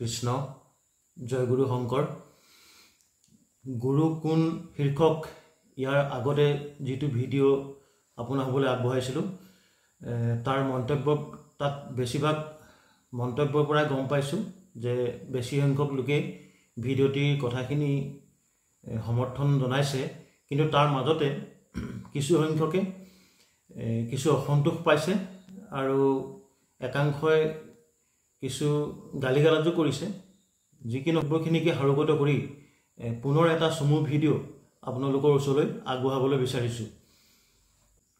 কৃষ্ণ জয় গুৰু শংকৰ গুৰু কোন শীৰ্ষক ইয়াৰ আগতে যেটো ভিডিও আপোনাৰ হ'বলৈ আগবঢ়াইছিলো তাৰ মন্তব্য তাত বেছিভাগ মন্তব্যৰ পৰা গম পাইছো যে বেছি সংখ্যক লোকে ভিডিওটিৰ কথাখিনি সমৰ্থন জনাইছে কিন্তু তাৰ মাজতে কিছু সংখ্যকে কিছু অসন্তোষ পাইছে আৰু একাংশই কিছু গালিগালাজো কৰিছে যিকিনো বখিনিকে হাৰুগত কৰি পুনৰ এটা চমু ভিডিও আপোনালোকৰ ওচৰলৈ আগবঢ়াবলৈ বিচাৰিছো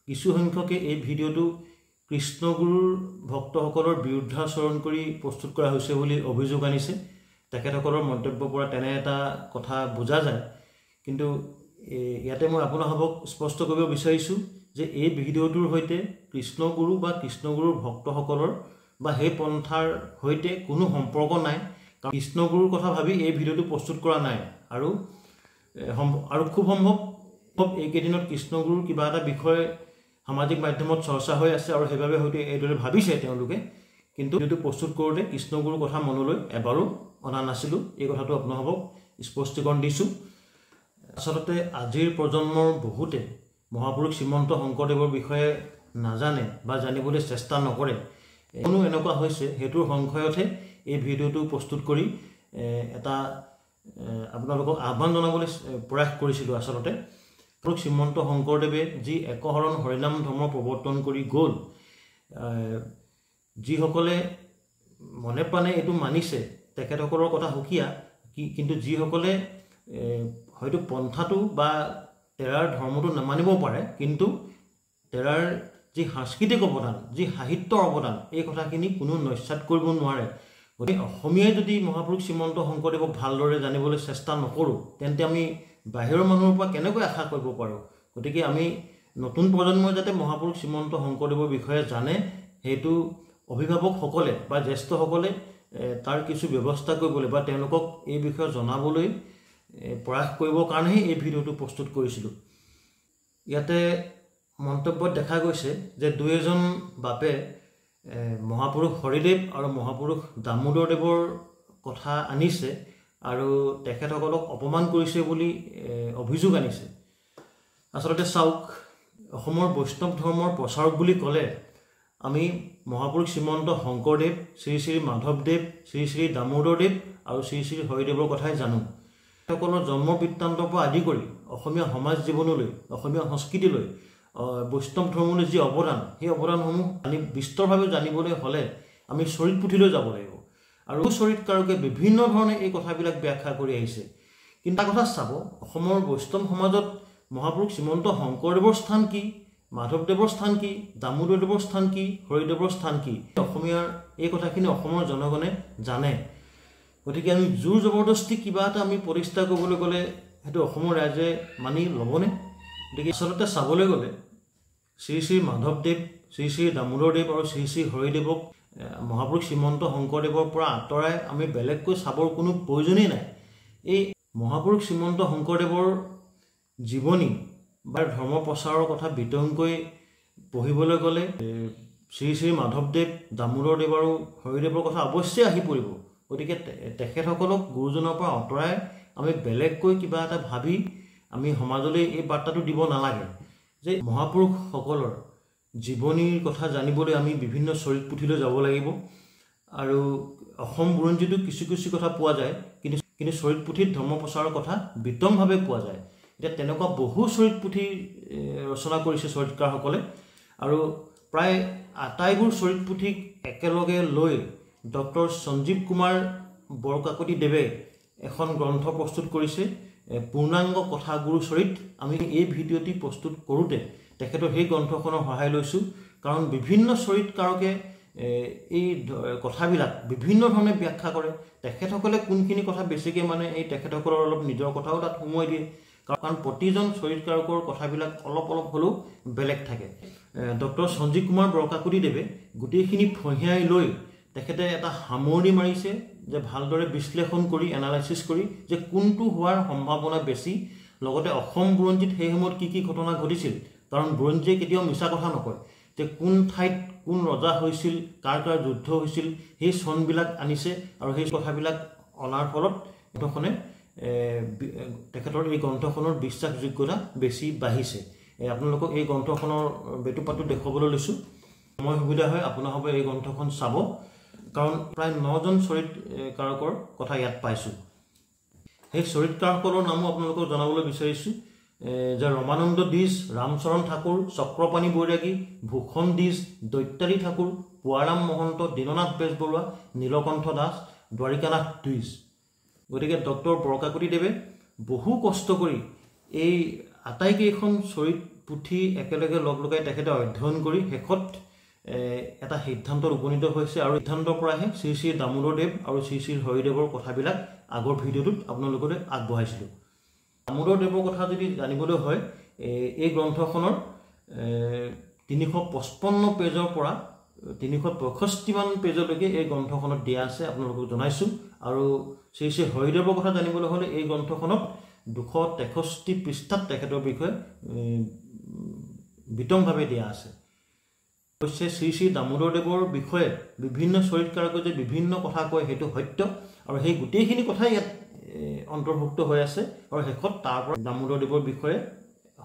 কিছু সংখ্যকে এই ভিডিওটো কৃষ্ণগুৰুৰ ভক্তসকলৰ বিৰুদ্ধাচৰণ কৰি প্ৰস্তুত কৰা হৈছে বুলি অভিযোগ আনিছে তেখেতসকলৰ মন্তব্যৰ পৰা তেনে এটা কথা বুজা যায় কিন্তু ইয়াতে মই আপোনালোকক স্পষ্ট কৰিব বিচাৰিছো যে এই ভিডিওটোৰ হৈতে কৃষ্ণগুৰু বা কৃষ্ণগুৰুৰ ভক্তসকলৰ বা হে পন্থাৰ হৈতে কোনো সম্পৰ্ক নাই কাৰণ কৃষ্ণগুৰুৰ কথা ভাবি এই ভিডিওটো প্ৰস্তুত কৰা নাই আৰু খুব সম্ভৱ এই কেইদিনত কৃষ্ণগুৰুৰ কিবা এটা বিষয় সামাজিক মাধ্যমত চৰ্চা হৈ আছে আৰু হেভাবে হৈতে এইদৰে ভাবিছে তেওঁলোকে কিন্তু ভিডিওটো প্ৰস্তুত কৰোতে কৃষ্ণগুৰুৰ কথা মনলৈ এবাৰো অনা নাছিলো এই কথাটো আপোনালোকক স্পষ্টীকৰণ দিছো আসলতে আজিৰ প্ৰজন্মৰ বহুতে মহাপুৰুষ শ্ৰীমন্ত শংকৰদেৱৰ বিষয়ে নাজানে বা জানিবলৈ চেষ্টা নকৰে কোনো এনেকুৱা হৈছে হেতুৰ সংখ্যায়তে এই ভিডিওটো প্ৰস্তুত কৰি এটা আপোনালোকক আহ্বান জনাবলৈ প্ৰয়াস কৰিছিলো আসলতে শ্ৰীমন্ত শংকৰদেৱে যি একহৰণ হৰিনাম ধৰ্ম প্ৰৱৰ্তন কৰি গ'ল যিসকলে মনে প্ৰাণে এটো মানিছে তেখেতসকলৰ কথা হুকিয়া কিন্তু যিসকলে হয়তো পন্থাটো বা তেৰাৰ ধৰ্মটো নামানিব পাৰে কিন্তু তেৰাৰ যি সাংস্কৃতিক অৱদান যি সাহিত্যৰ অৱদান এই কথাখিনি কোনো নস্যাৎ কৰিব নোৱাৰে গতিকে অসমীয়াই যদি মহাপুৰুষ শ্ৰীমন্ত শংকৰদেৱক ভালদৰে জানিবলৈ চেষ্টা নকৰো তেন্তে আমি বাহিৰৰ মানুহৰ পৰা কেনেকৈ আশা কৰিব পাৰো গতিকে আমি নতুন প্ৰজন্মই যাতে মহাপুৰুষ শ্ৰীমন্ত শংকৰদেৱৰ বিষয়ে জানে হেতু অভিভাৱকসকলে বা জ্যেষ্ঠসকলে তাৰ কিছু ব্যৱস্থা কৰিবলৈ বা তেওঁলোকক এই বিষয়ে জনাবলৈ প্ৰয়াস কৰিবৰ কাৰণে এই ভিডিওটো প্ৰস্তুত কৰিছিলো ইয়াতে মন্তব্যত দেখা গৈছে যে দুই এজন বাপে মহাপুৰুষ হৰিদেৱ আৰু মহাপুৰুষ দামোদৰদেৱৰ কথা আনিছে আৰু তেখেতসকলক অপমান কৰিছে বুলি অভিযোগ আনিছে আসলতে চাওক অসমৰ বৈষ্ণৱ ধৰ্মৰ প্ৰচাৰক বুলি ক'লে আমি মহাপুৰুষ শ্ৰীমন্ত শংকৰদেৱ শ্ৰী শ্ৰী মাধৱদেৱ শ্ৰী শ্ৰী দামোদৰদেৱ আৰু শ্ৰী শ্ৰী হৰিদেৱৰ কথাই জানো সকলৰ জন্ম বৃত্তান্তৰ পৰা আদি কৰি অসমীয়া সমাজ জীৱনলৈ অসমীয়া সংস্কৃতিলৈ বৈষ্ণৱ ধৰ্মলৈ যি অৱদান সেই অৱদানসমূহ আমি বিস্তৰভাৱে জানিবলৈ হ'লে আমি চৰিত পুথিলৈ যাব লাগিব আৰু চৰিতকাৰকে বিভিন্ন ধৰণে এই কথাবিলাক ব্যাখ্যা কৰি আহিছে কিন্তু এটা কথা চাব অসমৰ বৈষ্ণৱ সমাজত মহাপুৰুষ শ্ৰীমন্ত শংকৰদেৱৰ স্থান কি মাধৱদেৱৰ স্থান কি দামোদৰদেৱৰ স্থান কি হৰিদেৱৰ স্থান কি অসমীয়াৰ এই কথাখিনি অসমৰ জনগণে জানে গতিকে আমি জোৰ জবৰদস্তি কিবা এটা আমি প্ৰতিষ্ঠা কৰিবলৈ গ'লে হেতু অসমৰ ৰাইজে মানি ল'বনে গতিকে আসলতে চাবলৈ গ'লে শ্ৰী শ্ৰী মাধৱদেৱ শ্ৰী শ্ৰী দামোদৰদেৱ আৰু শ্ৰী শ্ৰী হৰিদেৱক মহাপুৰুষ শ্ৰীমন্ত শংকৰদেৱৰ পৰা আঁতৰাই আমি বেলেগকৈ চাবৰ কোনো প্ৰয়োজনেই নাই এই মহাপুৰুষ শ্ৰীমন্ত শংকৰদেৱৰ জীৱনী বা ধৰ্ম প্ৰচাৰৰ কথা বিতংকৈ পঢ়িবলৈ গ'লে শ্ৰী শ্ৰী মাধৱদেৱ দামোদৰদেৱ আৰু হৰিদেৱৰ কথা অৱশ্যেই আহি পৰিব গতিকে তেখেতসকলক গুৰুজনৰ পৰা আঁতৰাই আমি বেলেগকৈ কিবা এটা ভাবি আমি সমাজলৈ এই বাৰ্তাটো দিব নালাগে যে মহাপুৰুষসকলৰ জীৱনীৰ কথা জানিবলৈ আমি বিভিন্ন চৰিত পুথিলৈ যাব লাগিব আৰু অসম বুৰঞ্জীতো কিছু কিছু কথা পোৱা যায় কিন্তু চৰিত পুথিত ধৰ্ম প্ৰচাৰৰ কথা বিতংভাৱে পোৱা যায় এতিয়া তেনেকুৱা বহু চৰিত পুথি ৰচনা কৰিছে চৰিতকাৰসকলে আৰু প্ৰায় আটাইবোৰ চৰিত পুথিক একেলগে লৈ ডক্টৰ সঞ্জীৱ কুমাৰ বৰকাকতি দেৱে এখন গ্ৰন্থ প্ৰস্তুত কৰিছে পূৰ্ণাংগ কথা গুৰু চৰিত আমি এই ভিডিওটি প্ৰস্তুত কৰোঁতে তেখেতৰ সেই গ্ৰন্থখনৰ সহায় লৈছো কাৰণ বিভিন্ন চৰিতকাৰকে এই কথাবিলাক বিভিন্ন ধৰণে ব্যাখ্যা কৰে তেখেতসকলে কোনখিনি কথা বেছিকৈ মানে এই তেখেতসকলৰ অলপ নিজৰ কথাও তাত সোমোৱাই দিয়ে কাৰণ প্ৰতিজন চৰিতকাৰকৰ কথাবিলাক অলপ অলপ হ'লেও বেলেগ থাকে ডক্টৰ সঞ্জীৱ কুমাৰ বৰকাকতি দেৱে গোটেইখিনি ফহিয়াই লৈ তেখেতে এটা সামৰণি মাৰিছে যে ভালদৰে বিশ্লেষণ কৰি এনালাইসিস কৰি যে কোনটো হোৱাৰ সম্ভাৱনা বেছি লগতে অসম বুৰঞ্জীত সেই সময়ত কি কি ঘটনা ঘটিছিল কাৰণ বুৰঞ্জীয়ে কেতিয়াও মিছা কথা নকয় যে কোন ঠাইত কোন ৰজা হৈছিল, কাৰ কাৰ যুদ্ধ হৈছিল, সেই চনবিলাক আনিছে আৰু সেই কথাবিলাক অনাৰ ফলত গ্ৰন্থখনে তেখেতৰ এই গ্ৰন্থখনৰ বিশ্বাসযোগ্যতা বেছি বাঢ়িছে। আপোনালোকক এই গ্ৰন্থখনৰ বেটুপাতটো দেখুৱাবলৈ লৈছোঁ। সময় সুবিধা হয় আপোনালোকে এই গ্ৰন্থখন চাব, কাৰণ প্ৰায় 9জন চৰিতকাৰকৰ কথা ইয়াত পাইছোঁ। সেই চৰিতকাৰসকলৰ নামো আপোনালোকক জনাবলৈ বিচাৰিছোঁ যে ৰমানন্দ দ্বিজ, ৰামচৰণ ঠাকুৰ, চক্ৰপাণী বৈৰাগী, ভূষণ দ্বিজ, দৈত্যাৰী ঠাকুৰ, পুৱাৰাম মহন্ত, দীননাথ বেজবৰুৱা, নীলকণ্ঠ দাস, দ্বাৰিকানাথ দ্বিজ। গতিকে ডক্টৰ বৰকাকতিদেৱে বহু কষ্ট কৰি এই আটাইকেইখন চৰিত পুথি একেলগে লগ লগাই তেখেতে অধ্যয়ন কৰি শেষত এটা সিদ্ধান্তত উপনীত হৈছে, আৰু সিদ্ধান্তৰ পৰাহে শ্ৰী শ্ৰী দামোদৰদেৱ আৰু শ্ৰী শ্ৰী হৰিদেৱৰ কথাবিলাক আগৰ ভিডিঅ'টোত আপোনালোকলৈ আগবঢ়াইছিলোঁ। দামোদৰদেৱৰ কথা যদি জানিবলৈ হয়, এই গ্ৰন্থখনৰ 355 পেজৰ পৰা 365মান পেজলৈকে এই গ্ৰন্থখনত দিয়া আছে, আপোনালোকক জনাইছোঁ। আৰু শ্ৰী শ্ৰী হৰিদেৱৰ কথা জানিবলৈ হ'লে এই গ্ৰন্থখনত 263 পৃষ্ঠাত তেখেতৰ বিষয়ে বিতংভাৱে দিয়া আছে। অৱশ্যে শ্ৰী শ্ৰী দামোদৰদেৱৰ বিষয়ে বিভিন্ন চৰিতকাৰকে যে বিভিন্ন কথা কয় সেইটো সত্য, আৰু সেই গোটেইখিনি কথাই ইয়াত অন্তৰ্ভুক্ত হৈ আছে, আৰু শেষত তাৰ পৰা দামোদৰদেৱৰ বিষয়ে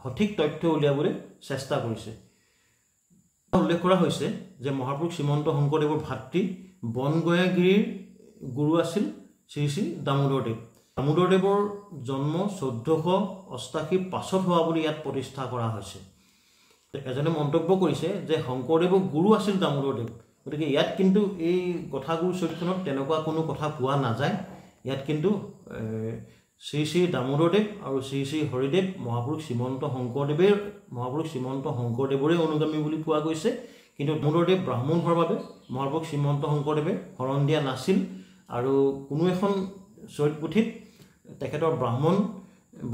সঠিক তথ্য উলিয়াবলৈ চেষ্টা কৰিছে। উল্লেখ কৰা হৈছে যে মহাপুৰুষ শ্ৰীমন্ত শংকৰদেৱৰ ভাতৃ বনগয়াগিৰিৰ গুৰু আছিল শ্ৰী শ্ৰী দামোদৰদেৱ। দামোদৰদেৱৰ জন্ম 1488 পাছত হোৱা বুলি ইয়াত প্ৰতিষ্ঠা কৰা হৈছে। এজনে মন্তব্য কৰিছে যে শংকৰদেৱৰ গুৰু আছিল দামোদৰদেৱ। গতিকে ইয়াত কিন্তু এই কথাগুৰু চৰিত্ৰখনত তেনেকুৱা কোনো কথা পোৱা নাযায়। ইয়াত কিন্তু শ্ৰী শ্ৰী দামোদৰদেৱ আৰু শ্ৰী শ্ৰী হৰিদেৱ মহাপুৰুষ শ্ৰীমন্ত শংকৰদেৱৰে অনুগামী বুলি পোৱা গৈছে। কিন্তু দামোদৰদেৱ ব্ৰাহ্মণ হোৱাৰ বাবে মহাপুৰুষ শ্ৰীমন্ত শংকৰদেৱে শৰণ দিয়া নাছিল, আৰু কোনো এখন চৰিত পুথিত তেখেতৰ ব্ৰাহ্মণ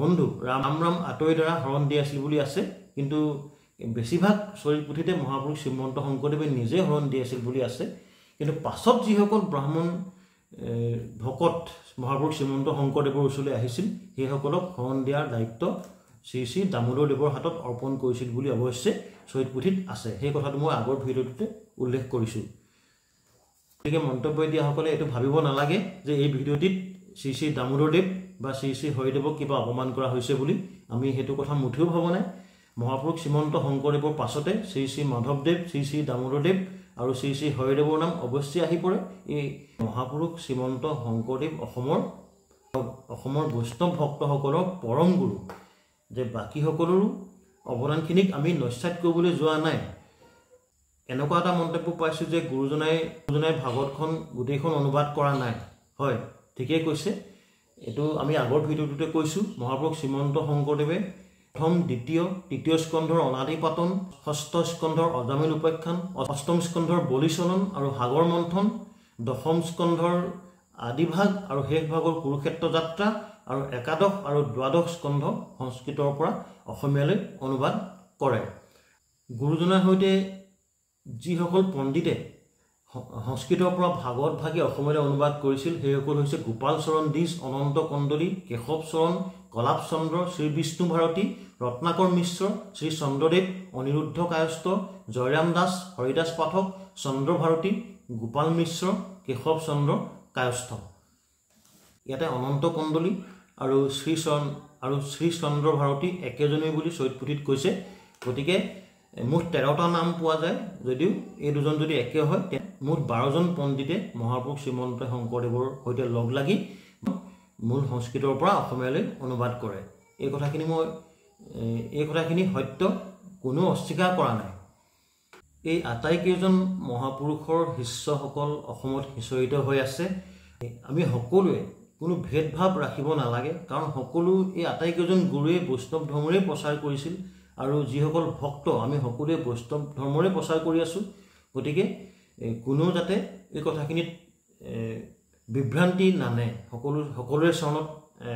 বন্ধু ৰাম আতৈৰ দ্বাৰা শৰণ দিয়া আছিল বুলি আছে, কিন্তু বেছিভাগ চৰিত পুথিতে মহাপুৰুষ শ্ৰীমন্ত শংকৰদেৱে নিজে শৰণ দি আছিল বুলি আছে। কিন্তু পাছত যিসকল ব্ৰাহ্মণ ভকত মহাপুৰুষ শ্ৰীমন্ত শংকৰদেৱৰ ওচৰলৈ আহিছিল, সেইসকলক শৰণ দিয়াৰ দায়িত্ব শ্ৰী শ্ৰী দামোদৰদেৱৰ হাতত অৰ্পণ কৰিছিল বুলি অৱশ্যে চৰিত পুথিত আছে। সেই কথাটো মই আগৰ ভিডিঅ'টোতে উল্লেখ কৰিছোঁ। গতিকে মন্তব্য দিয়াসকলে এইটো ভাবিব নালাগে যে এই ভিডিঅ'টিত শ্ৰী শ্ৰী দামোদৰদেৱ বা শ্ৰী শ্ৰী হৰিদেৱক কিবা অপমান কৰা হৈছে বুলি। আমি সেইটো কথা মুঠেও ভবা নাই। মহাপুৰুষ শ্ৰীমন্ত শংকৰদেৱৰ পাছতে শ্ৰী শ্ৰী মাধৱদেৱ, শ্ৰী শ্ৰী দামোদৰদেৱ আৰু শ্ৰী শ্ৰী হৰিদেৱৰ নাম অৱশ্যে আহি পৰে। এই মহাপুৰুষ শ্ৰীমন্ত শংকৰদেৱ অসমৰ বৈষ্ণৱ ভক্তসকলৰ পৰম গুৰু। যে বাকীসকলৰো অৱদানখিনিক আমি নস্যাৎ কৰিবলৈ যোৱা নাই। এনেকুৱা এটা মন্তব্য পাইছোঁ যে গুৰুজনাই ভাগৱতখন গোটেইখন অনুবাদ কৰা নাই। হয়, ঠিকেই কৈছে। এইটো আমি আগৰ ভিডিঅ'টোতে কৈছোঁ। মহাপুৰুষ শ্ৰীমন্ত শংকৰদেৱে প্ৰথম, দ্বিতীয়, তৃতীয় স্কন্ধৰ অনাদি পাতন, ষষ্ঠ স্কন্ধৰ অজামিল উপাখ্যান, অষ্টম স্কন্ধৰ বলিচলন আৰু সাগৰ মন্থন, দশম স্কন্ধৰ আদিভাগ আৰু শেষ ভাগৰ কুৰুক্ষেত্ৰ যাত্ৰা, আৰু একাদশ আৰু দ্বাদশ স্কন্ধ সংস্কৃতৰ পৰা অসমীয়ালৈ অনুবাদ কৰে। গুৰুজনাৰ সৈতে যিসকল পণ্ডিতে সংস্কৃতৰ পৰা ভাগৱত ভাগে অসমীয়ালৈ অনুবাদ কৰিছিল সেইসকল হৈছে গোপাল চৰণ দ্বিজ, অনন্ত কণ্ডলী, কেশৱ চৰণ, কলাপ চন্দ্ৰ, শ্ৰী বিষ্ণু ভাৰতী, ৰত্নাকৰ মিশ্ৰ, শ্ৰী চন্দ্ৰদেৱ, অনিৰুদ্ধ কায়স্থ, জয়ৰাম দাস, হৰিদাস পাঠক, চন্দ্ৰ ভাৰতী, গোপাল মিশ্ৰ, কেশৱ চন্দ্ৰ কায়স্থ। ইয়াতে অনন্ত কণ্ডলী আৰু শ্ৰী চন্দ্ৰ ভাৰতী একেজনেই বুলি চৰিত পুথিত কৈছে। গতিকে মুঠ 13টা নাম পোৱা যায়, যদিও এই দুজন যদি একে হয় মুঠ 12জন পণ্ডিতে মহাপুৰুষ শ্ৰীমন্ত শংকৰদেৱৰ সৈতে লগ লাগি মূল সংস্কৃতৰ পৰা অসমীয়ালৈ অনুবাদ কৰে। এই কথাখিনি সত্য, কোনো অস্বীকাৰ কৰা নাই। এই আটাইকেইজন মহাপুৰুষৰ শিষ্যসকল অসমত সিঁচৰিত হৈ আছে। আমি সকলোৱে কোনো ভেদভাৱ ৰাখিব নালাগে, কাৰণ সকলো এই আটাইকেইজন গুৰুৱে বৈষ্ণৱ ধৰ্মৰে প্ৰচাৰ কৰিছিল, আৰু যিসকল ভক্ত আমি সকলোৱে বৈষ্ণৱ ধৰ্মৰে প্ৰচাৰ কৰি আছোঁ। গতিকে কোনো যাতে এই কথাখিনিত বিভ্ৰান্তি নানে, সকলোৰে চৰণত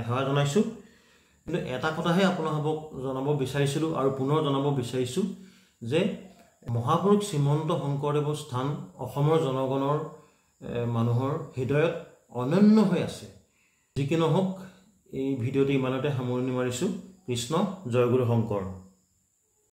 সেৱা জনাইছোঁ। কিন্তু এটা কথাহে আপোনালোকক জনাব বিচাৰিছিলোঁ আৰু পুনৰ জনাব বিচাৰিছোঁ যে মহাপুৰুষ শ্ৰীমন্ত শংকৰদেৱৰ স্থান অসমৰ জনগণৰ মানুহৰ হৃদয়ত অনন্য হৈ আছে। যি কি নহওক, এই ভিডিঅ'টি ইমানতে সামৰণি মাৰিছোঁ। কৃষ্ণ জয় গুৰু শংকৰ।